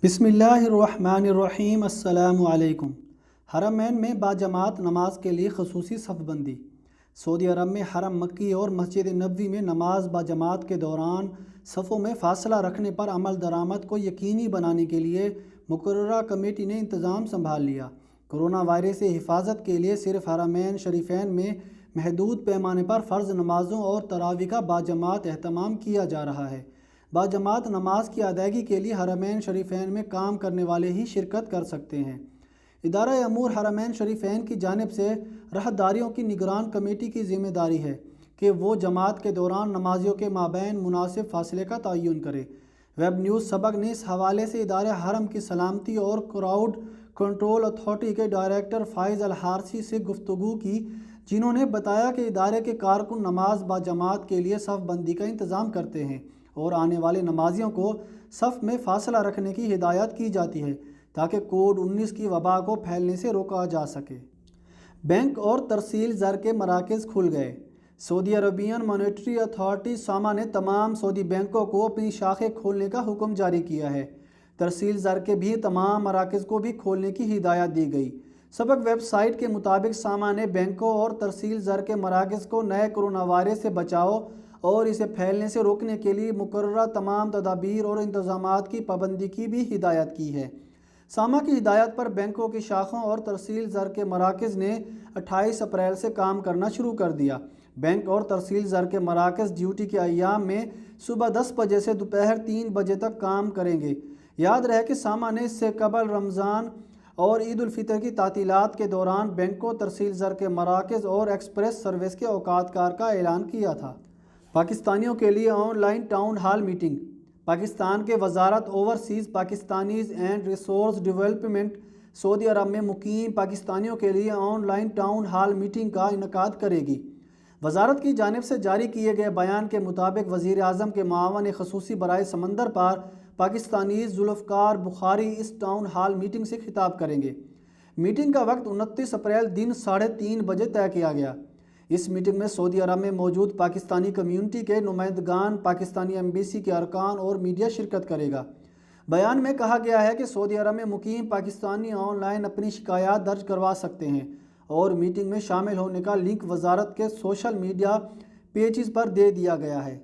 بسم اللہ الرحمن الرحیم۔ السلام علیکم۔ حرمین میں باجماعت نماز کے لیے خصوصی صف بندی۔ سعودی عرب میں حرم مکی اور مسجد نبوی میں نماز باجماعت کے دوران صفوں میں فاصلہ رکھنے پر عمل درآمد کو یقینی بنانے کے لیے مقررہ کمیٹی نے انتظام سنبھال لیا۔ کرونا وائرس سے حفاظت کے لیے صرف حرمین شریفین میں محدود پیمانے پر فرض نمازوں اور تراویح کا باجماعت اہتمام کیا جا رہا ہے۔ باجماعت نماز کی ادائیگی کے لیے حرمین شریفین میں کام کرنے والے ہی شرکت کر سکتے ہیں۔ ادارہ امور حرمین شریفین کی جانب سے راہداریوں کی نگران کمیٹی کی ذمہ داری ہے کہ وہ جماعت کے دوران نمازیوں کے مابین مناسب فاصلے کا تعین کرے۔ ویب نیوز سبق نے اس حوالے سے ادارہ حرم کی سلامتی اور کراؤڈ کنٹرول اتھارٹی کے ڈائریکٹر فائز الحارثی سے گفتگو کی، جنہوں نے بتایا کہ ادارے کے کارکن نماز باجماعت کے لیے صف بندی کا انتظام کرتے ہیں اور آنے والے نمازیوں کو صف میں فاصلہ رکھنے کی ہدایت کی جاتی ہے تاکہ کووڈ-19 کی وبا کو پھیلنے سے روکا جا سکے۔ بینک اور ترسیل زر کے مراکز کھل گئے۔ سعودی عربین مانیٹری اتھارٹی ساما نے تمام سعودی بینکوں کو اپنی شاخیں کھولنے کا حکم جاری کیا ہے۔ ترسیل زر کے بھی تمام مراکز کو بھی کھولنے کی ہدایت دی گئی۔ سبق ویب سائٹ کے مطابق ساما نے بینکوں اور ترسیل زر کے مراکز کو نئے کرونا وائرس سے بچاؤ اور اسے پھیلنے سے روکنے کے لیے مقررہ تمام تدابیر اور انتظامات کی پابندی کی بھی ہدایت کی ہے۔ ساما کی ہدایت پر بینکوں کی شاخوں اور ترسیل زر کے مراکز نے 28 اپریل سے کام کرنا شروع کر دیا۔ بینک اور ترسیل زر کے مراکز ڈیوٹی کے ایام میں صبح 10 بجے سے دوپہر 3 بجے تک کام کریں گے۔ یاد رہے کہ ساما نے اس سے قبل رمضان اور عید الفطر کی تعطیلات کے دوران بینکوں، ترسیل زر کے مراکز اور ایکسپریس سروس کے اوقات کار کا اعلان کیا تھا۔ پاکستانیوں کے لیے online town hall meeting. Pakistan کے وزارت overseas Pakistanis and resource development سعودی عرب میں مقیم پاکستانیوں کے لیے online town hall meeting کا انعقاد کرے گی۔ وزارت کی جانب سے جاری کیے گئے بیان کے مطابق وزیر اعظم کے معاون خصوصی برائے سمندر پار پاکستانیز ذوالفقار بخاری اس ٹاؤن ہال میٹنگ سے خطاب کریں گے۔ میٹنگ کا وقت 29 اپریل دن 3:30 بجے طے کیا گیا۔ اس میٹنگ میں سعودی عرب میں موجود پاکستانی کمیونٹی کے نمائندگان، پاکستانی ایمبیسی کے ارکان اور میڈیا شرکت کرے گا۔ بیان میں کہا گیا ہے کہ سعودی عرب میں مقیم پاکستانی آن لائن اپنی شکایات درج کروا سکتے ہیں اور میٹنگ میں شامل ہونے کا لنک وزارت کے سوشل میڈیا پیجز پر دے دیا گیا ہے۔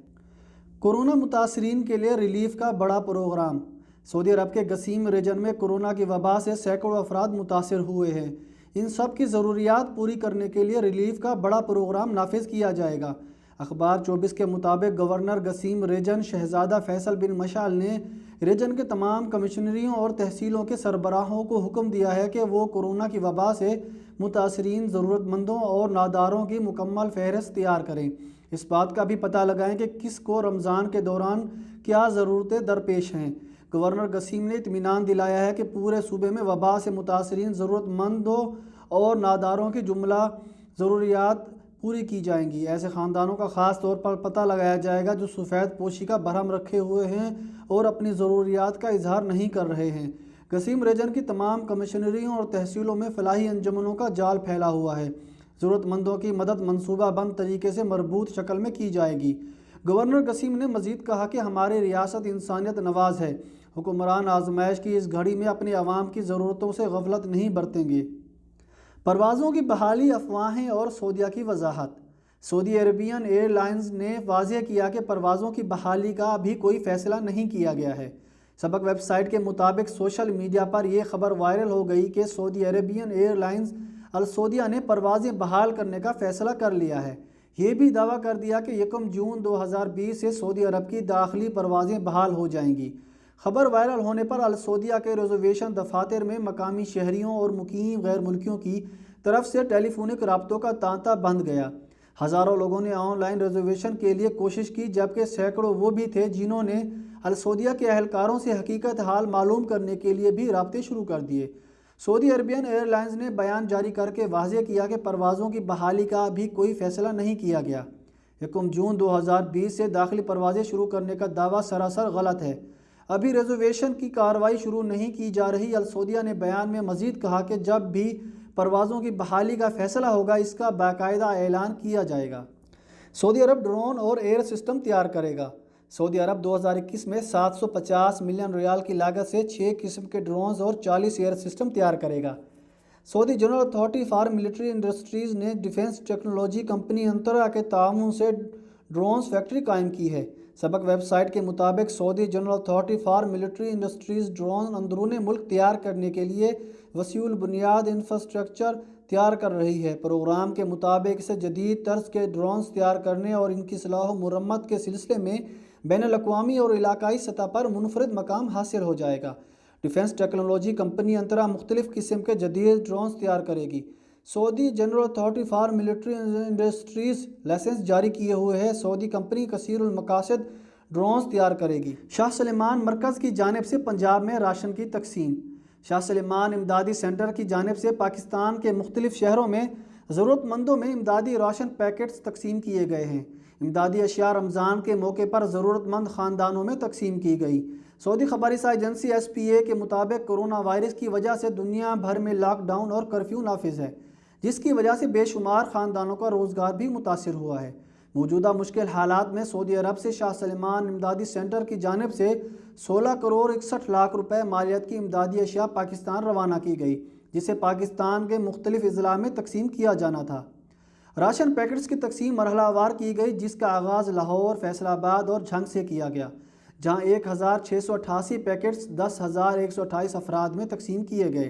کورونا متاثرین کے لیے ریلیف کا بڑا پروگرام۔ سعودی عرب کے قصیم ریجن میں کورونا کی وبا سے سینکڑوں افراد متاثر ہوئے ہیں۔ ان سب کی ضروریات پوری کرنے کے لیے ریلیف کا بڑا پروگرام نافذ کیا جائے گا۔ اخبار 24 کے مطابق گورنر قصیم ریجن شہزادہ فیصل بن مشعل نے ریجن کے تمام کمشنریوں اور تحصیلوں کے سربراہوں کو حکم دیا ہے کہ وہ کورونا کی وبا سے متاثرین ضرورت مندوں اور ناداروں کی مکمل فہرست تیار کریں۔ اس بات کا بھی پتہ لگائیں کہ کس کو رمضان کے دوران کیا ضرورتیں درپیش ہیں۔ گورنر قصیم نے اطمینان دلایا ہے کہ پورے صوبے میں وبا سے متاثرین ضرورت مندوں اور ناداروں کی جملہ ضروریات پوری کی جائیں گی۔ ایسے خاندانوں کا خاص طور پر پتہ لگایا جائے گا جو سفید پوشی کا بھرم رکھے ہوئے ہیں اور اپنی ضروریات کا اظہار نہیں کر رہے ہیں۔ قصیم ریجن کی تمام کمشنریوں اور تحصیلوں میں فلاحی انجمنوں کا جال پھیلا ہوا ہے۔ ضرورت مندوں کی مدد منصوبہ بند طریقے سے مربوط شکل میں کی جائے گی۔ گورنر قصیم نے مزید کہا کہ ہماری ریاست انسانیت نواز ہے۔ حکمران آزمائش کی اس گھڑی میں اپنے عوام کی ضرورتوں سے غفلت نہیں برتیں گے۔ پروازوں کی بحالی، افواہیں اور سعودیہ کی وضاحت۔ سعودی عربین ایئر لائنز نے واضح کیا کہ پروازوں کی بحالی کا ابھی کوئی فیصلہ نہیں کیا گیا ہے۔ سبق ویب سائٹ کے مطابق سوشل میڈیا پر یہ خبر وائرل ہو گئی کہ سعودی عربین ایئر لائنز السعودیہ نے پروازیں بحال کرنے کا فیصلہ کر لیا ہے۔ یہ بھی دعویٰ کر دیا کہ 1 جون 2020 سے سعودی عرب کی داخلی پروازیں بحال ہو جائیں گی۔ خبر وائرل ہونے پر السعودیہ کے ریزرویشن دفاتر میں مقامی شہریوں اور مقیم غیر ملکیوں کی طرف سے ٹیلی فونک رابطوں کا تانتا بندھ گیا۔ ہزاروں لوگوں نے آن لائن ریزرویشن کے لیے کوشش کی، جبکہ سینکڑوں وہ بھی تھے جنہوں نے السعودیہ کے اہلکاروں سے حقیقت حال معلوم کرنے کے لیے بھی رابطے شروع کر دیے۔ سعودی عربین ایئر لائنز نے بیان جاری کر کے واضح کیا کہ پروازوں کی بحالی کا ابھی کوئی فیصلہ نہیں کیا گیا۔ 1 جون 2020 سے داخلی پروازیں شروع کرنے کا دعویٰ سراسر غلط ہے۔ ابھی ریزرویشن کی کارروائی شروع نہیں کی جا رہی۔ السعودیہ نے بیان میں مزید کہا کہ جب بھی پروازوں کی بحالی کا فیصلہ ہوگا اس کا باقاعدہ اعلان کیا جائے گا۔ سعودی عرب ڈرون اور ایئر سسٹم تیار کرے گا۔ سعودی عرب 2021 میں 750 ملین ریال کی لاگت سے 6 قسم کے ڈرونز اور 40 ایئر سسٹم تیار کرے گا۔ Saudi General Authority for Military Industries نے ڈیفنس ٹیکنالوجی کمپنی انترا کے تعاون سے ڈرونز فیکٹری قائم کی ہے۔ سبق ویب سائٹ کے مطابق Saudi General Authority for Military Industries drone اندرون ملک تیار کرنے کے لیے وسیع البنیاد انفراسٹرکچر تیار کر رہی ہے۔ پروگرام کے مطابق اسے جدید طرز کے ڈرونز تیار کرنے اور ان کی اصلاح و مرمت کے سلسلے میں بین الاقوامی اور علاقائی سطح پر منفرد مقام حاصل ہو جائے گا۔ ڈیفنس ٹیکنالوجی کمپنی انترا مختلف قسم کے جدید ڈرونز تیار کرے گی۔ Saudi General Authority for Military Industries licence جاری کیے ہوئے ہے۔ سعودی کمپنی کثیر المقاصد ڈرونز تیار کرے گی۔ شاہ سلمان مرکز کی جانب سے پنجاب میں راشن کی تقسیم۔ شاہ سلمان امدادی سینٹر کی جانب سے پاکستان کے مختلف شہروں میں ضرورت مندوں میں امدادی راشن پیکٹس تقسیم کیے گئے ہیں۔ امدادی اشیاء رمضان کے موقع پر ضرورت مند خاندانوں میں تقسیم کی گئی۔ سعودی خبری ایجنسی SPA کے مطابق کرونا وائرس کی وجہ سے دنیا بھر میں لاک ڈاؤن اور کرفیو نافذ ہے، جس کی وجہ سے بے شمار خاندانوں کا روزگار بھی متاثر ہوا ہے۔ موجودہ مشکل حالات میں سعودی عرب سے شاہ سلمان امدادی سینٹر کی جانب سے 16 کروڑ 61 لاکھ روپے مالیت کی امدادی اشیاء پاکستان روانہ کی گئی، جسے پاکستان کے مختلف اضلاع میں تقسیم کیا جانا تھا۔ راشن پیکٹس کی تقسیم مرحلہ وار کی گئی، جس کا آغاز لاہور، فیصل آباد اور جھنگ سے کیا گیا، جہاں 1688 پیکٹس 10,128 افراد میں تقسیم کیے گئے۔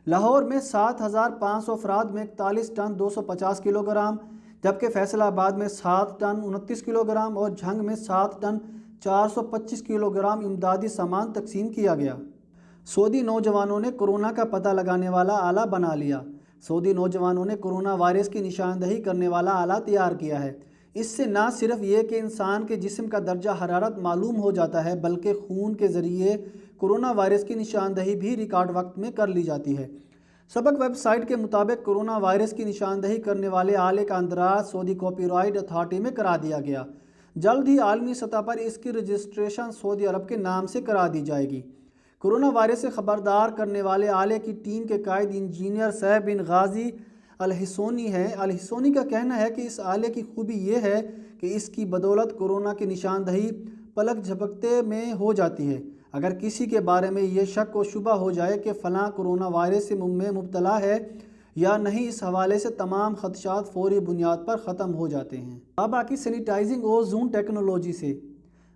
لاہور میں 7,500 افراد میں 41 ٹن 250 کلو گرام، جبکہ فیصل آباد میں 7 ٹن 29 کلو گرام اور جھنگ میں 7 ٹن 425 کلو گرام امدادی سامان تقسیم کیا گیا۔ سعودی نوجوانوں نے کورونا کا پتہ لگانے والا آلہ بنا لیا۔ سعودی نوجوانوں نے کورونا وائرس کی نشاندہی کرنے والا آلہ تیار کیا ہے۔ اس سے نہ صرف یہ کہ انسان کے جسم کا درجہ حرارت معلوم ہو جاتا ہے، بلکہ خون کے ذریعے کورونا وائرس کی نشاندہی بھی ریکارڈ وقت میں کر لی جاتی ہے۔ سبق ویب سائٹ کے مطابق کورونا وائرس کی نشاندہی کرنے والے آلے کا اندراج سعودی کاپی رائٹ اتھارٹی میں کرا دیا گیا۔ جلد ہی عالمی سطح پر اس کی رجسٹریشن سعودی عرب کے نام سے کرا دی جائے گی۔ کورونا وائرس سے خبردار کرنے والے آلے کی ٹیم کے قائد انجینئر صہیب بن غازی الحسونی ہے۔ الحسونی کا کہنا ہے کہ اس آلے کی خوبی یہ ہے کہ اس کی بدولت کورونا کی نشاندہی پلک جھپکتے میں ہو جاتی ہے۔ اگر کسی کے بارے میں یہ شک و شبہ ہو جائے کہ فلاں کورونا وائرس میں مبتلا ہے یا نہیں، اس حوالے سے تمام خدشات فوری بنیاد پر ختم ہو جاتے ہیں۔ کعبہ کی سینیٹائزنگ اور زون ٹیکنالوجی سے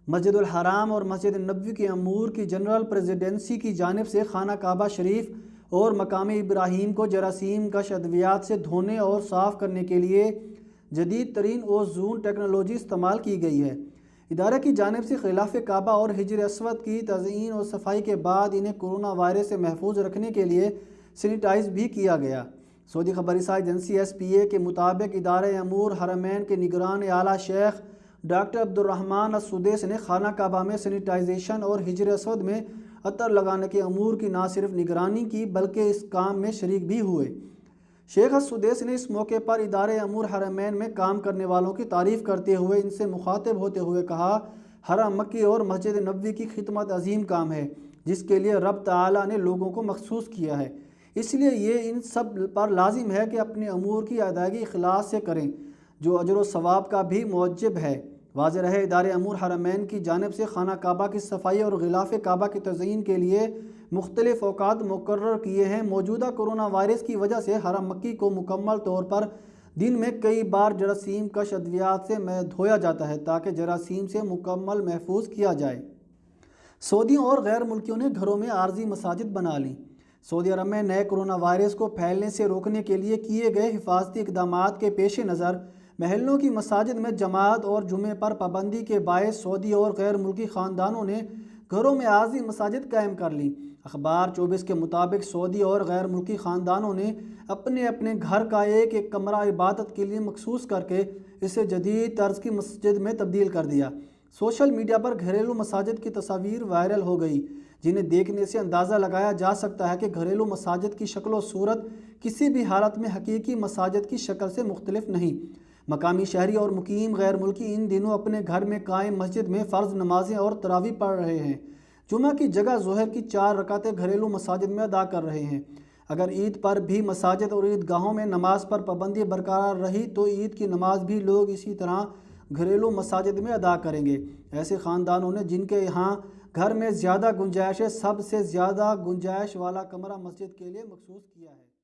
مسجد الحرام اور مسجد نبوی کے امور کی جنرل پریزیڈنسی کی جانب سے خانہ کعبہ شریف اور مقام ابراہیم کو جراثیم کش ادویات سے دھونے اور صاف کرنے کے لیے جدید ترین اوزون ٹیکنالوجی استعمال کی گئی ہے۔ ادارے کی جانب سے خلاف کعبہ اور حجر اسود کی تزئین اور صفائی کے بعد انہیں کورونا وائرس سے محفوظ رکھنے کے لیے سینیٹائز بھی کیا گیا۔ سعودی خبری ایجنسی SPA کے مطابق ادارہ امور حرمین کے نگران اعلیٰ شیخ ڈاکٹر عبدالرحمن السدیس نے خانہ کعبہ میں سینیٹائزیشن اور حجر اسود میں عطر لگانے کے امور کی نہ صرف نگرانی کی بلکہ اس کام میں شریک بھی ہوئے۔ شیخ السدیس نے اس موقع پر ادارہ امور حرمین میں کام کرنے والوں کی تعریف کرتے ہوئے ان سے مخاطب ہوتے ہوئے کہا، حرم مکی اور مسجد نبوی کی خدمت عظیم کام ہے جس کے لیے رب تعالیٰ نے لوگوں کو مخصوص کیا ہے، اس لیے یہ ان سب پر لازم ہے کہ اپنے امور کی ادائیگی اخلاص سے کریں، جو اجر و ثواب کا بھی موجب ہے۔ واضح رہے، ادارہ امور حرمین کی جانب سے خانہ کعبہ کی صفائی اور غلاف کعبہ کی تزئین کے لیے مختلف اوقات مقرر کیے ہیں۔ موجودہ کورونا وائرس کی وجہ سے حرم مکی کو مکمل طور پر دن میں کئی بار جراثیم کش ادویات سے دھویا جاتا ہے تاکہ جراثیم سے مکمل محفوظ کیا جائے۔ سعودیوں اور غیر ملکیوں نے گھروں میں عارضی مساجد بنا لیں۔ سعودی عرب میں نئے کورونا وائرس کو پھیلنے سے روکنے کے لیے کیے گئے حفاظتی اقدامات کے پیش نظر محلوں کی مساجد میں جماعت اور جمعے پر پابندی کے باعث سعودی اور غیر ملکی خاندانوں نے گھروں میں عارضی مساجد قائم کر لیں۔ اخبار 24 کے مطابق سعودی اور غیر ملکی خاندانوں نے اپنے اپنے گھر کا ایک ایک کمرہ عبادت کے لیے مخصوص کر کے اسے جدید طرز کی مسجد میں تبدیل کر دیا۔ سوشل میڈیا پر گھریلو مساجد کی تصاویر وائرل ہو گئی، جنہیں دیکھنے سے اندازہ لگایا جا سکتا ہے کہ گھریلو مساجد کی شکل و صورت کسی بھی حالت میں حقیقی مساجد کی شکل سے مختلف نہیں۔ مقامی شہری اور مقیم غیر ملکی ان دنوں اپنے گھر میں قائم مسجد میں فرض نمازیں اور تراویح پڑھ رہے ہیں۔ جمعہ کی جگہ ظہر کی 4 رکعتیں گھریلو مساجد میں ادا کر رہے ہیں۔ اگر عید پر بھی مساجد اور عیدگاہوں میں نماز پر پابندی برقرار رہی تو عید کی نماز بھی لوگ اسی طرح گھریلو مساجد میں ادا کریں گے۔ ایسے خاندانوں نے جن کے یہاں گھر میں زیادہ گنجائش ہے، سب سے زیادہ گنجائش والا کمرہ مسجد کے لیے مخصوص کیا ہے۔